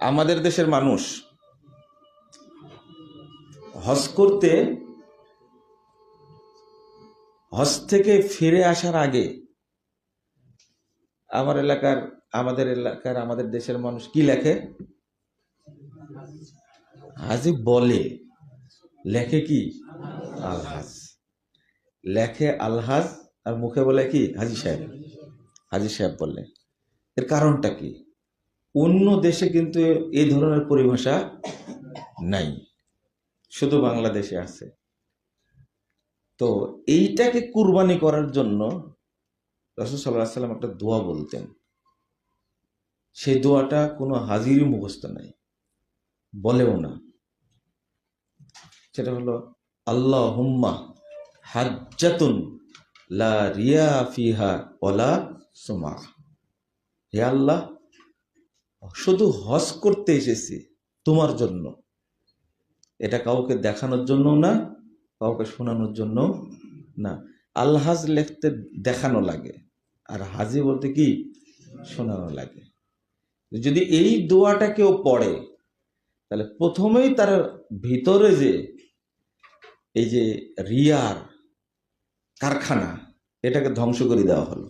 আমাদের দেশের মানুষ হজ করতে, হজ থেকে ফিরে আসার আগে আমাদের দেশের মানুষ কি লেখে? হাজি বলে, লেখে কি? আলহাজ লেখে, আলহাজ, আর মুখে বলে কি? হাজি সাহেব। হাজি সাহেব বলে। এর কারণটা কি? অন্য দেশে কিন্তু এই ধরনের পরিভাষা নাই, শুধু বাংলাদেশে আছে। তো এইটাকে কুরবানি করার জন্য রাসূল সাল্লাল্লাহু আলাইহি ওয়াসাল্লাম একটা দোয়া বলতেন। সেই দোয়াটা কোনো হাজিরই মুখস্থ নাই, বলেও না। সেটা হলো আল্লাহুম্মা হাজ্জাতুন লা রিয়া ফিহা ওয়ালা সুমআ। হে আল্লাহ, শুধু হজ করতে এসেছি তোমার জন্য, এটা কাউকে দেখানোর জন্য না, কাউকে শোনানোর জন্য না। আলহাজ লিখতে দেখানো লাগে, আর হাজি বলতে কি? শোনানো লাগে। যদি এই দোয়াটা কেউ পড়ে, তাহলে প্রথমেই তার ভিতরে যে এই যে রিয়ার কারখানা, এটাকে ধ্বংস করে দেওয়া হলো।